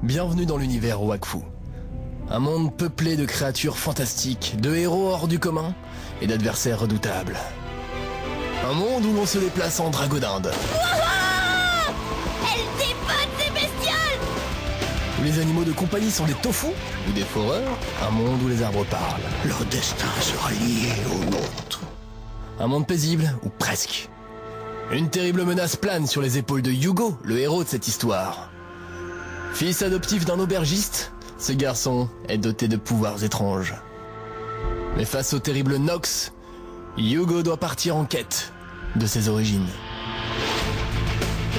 Bienvenue dans l'univers Wakfu. Un monde peuplé de créatures fantastiques, de héros hors du commun et d'adversaires redoutables. Un monde où l'on se déplace en dragodinde. Elle dépote ces bestioles! Où les animaux de compagnie sont des tofus ou des foreurs. Un monde où les arbres parlent. Leur destin sera lié au nôtre. Un monde paisible, ou presque. Une terrible menace plane sur les épaules de Hugo, le héros de cette histoire. Fils adoptif d'un aubergiste, ce garçon est doté de pouvoirs étranges. Mais face au terrible Nox, Hugo doit partir en quête de ses origines.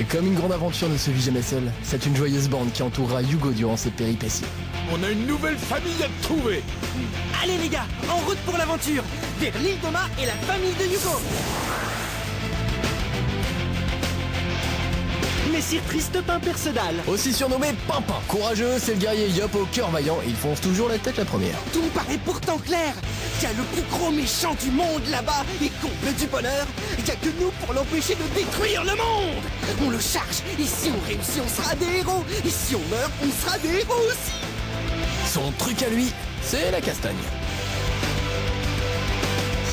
Et comme une grande aventure ne se vit jamais seule, c'est une joyeuse bande qui entourera Hugo durant ses péripéties. On a une nouvelle famille à trouver. Allez les gars, en route pour l'aventure, vers l'île d'Oma et la famille de Hugo. Messire Tristepin Percedal. Aussi surnommé Pimpin. Courageux, c'est le guerrier Yop au cœur vaillant, il fonce toujours la tête la première. Tout me paraît pourtant clair. Y'a le plus gros méchant du monde là-bas et comble du bonheur. Y'a que nous pour l'empêcher de détruire le monde. On le charge, et si on réussit, on sera des héros. Et si on meurt, on sera des héros aussi. Son truc à lui, c'est la castagne.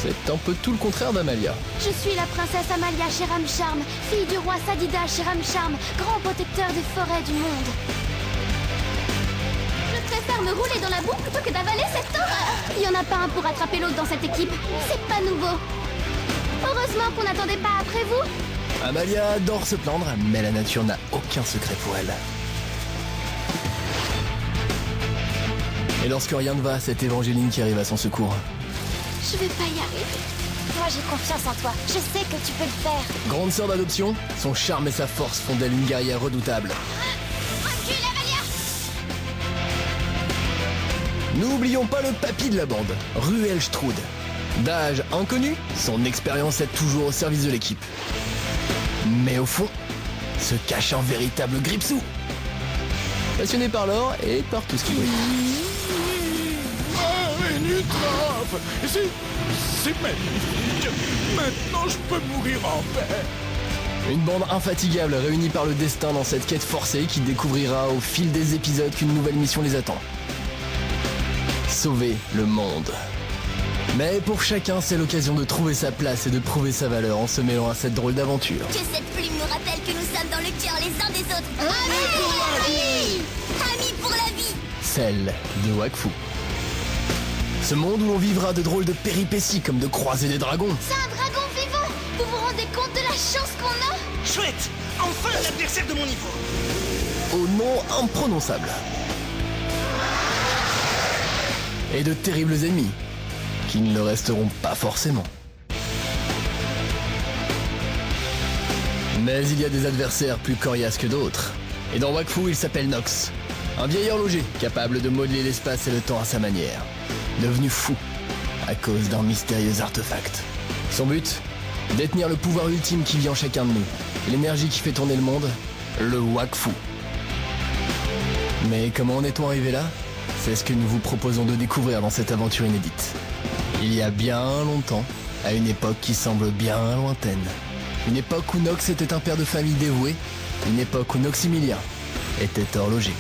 C'est un peu tout le contraire d'Amalia. Je suis la princesse Amalia Shiram-Charm, fille du roi Sadida Shiram-Charm, grand protecteur des forêts du monde. Je préfère me rouler dans la boue plutôt que d'avaler cette horreur. Il y en a pas un pour rattraper l'autre dans cette équipe. C'est pas nouveau. Heureusement qu'on n'attendait pas après vous. Amalia adore se plaindre, mais la nature n'a aucun secret pour elle. Et lorsque rien ne va, c'est Évangeline qui arrive à son secours. Je vais pas y arriver. Moi j'ai confiance en toi. Je sais que tu peux le faire. Grande sœur d'adoption, son charme et sa force font d'elle une guerrière redoutable. Recule, Amalia! N'oublions pas le papy de la bande, Ruelstrud. D'âge inconnu, son expérience est toujours au service de l'équipe. Mais au fond, se cache un véritable Gripsou. Passionné par l'or et par tout ce qui brille. Une ultra. C'est magnifique. Maintenant, je peux mourir en paix. Une bande infatigable réunie par le destin dans cette quête forcée qui découvrira au fil des épisodes qu'une nouvelle mission les attend. Sauver le monde. Mais pour chacun, c'est l'occasion de trouver sa place et de prouver sa valeur en se mêlant à cette drôle d'aventure. Que cette plume nous rappelle que nous sommes dans le cœur les uns des autres. Amis pour la vie! Amis pour la vie! Celle de Wakfu. Ce monde où l'on vivra de drôles de péripéties comme de croiser des dragons. C'est un dragon vivant! Vous vous rendez compte de la chance qu'on a? Chouette, enfin un adversaire de mon niveau. Au nom imprononçable. Et de terribles ennemis, qui ne le resteront pas forcément. Mais il y a des adversaires plus coriaces que d'autres. Et dans Wakfu, il s'appelle Nox. Un vieil horloger, capable de modeler l'espace et le temps à sa manière. Devenu fou, à cause d'un mystérieux artefact. Son but? Détenir le pouvoir ultime qui vit en chacun de nous. L'énergie qui fait tourner le monde, le Wakfu. Mais comment en est-on arrivé là? C'est ce que nous vous proposons de découvrir dans cette aventure inédite. Il y a bien longtemps, à une époque qui semble bien lointaine. Une époque où Nox était un père de famille dévoué, une époque où Noximilien était horloger.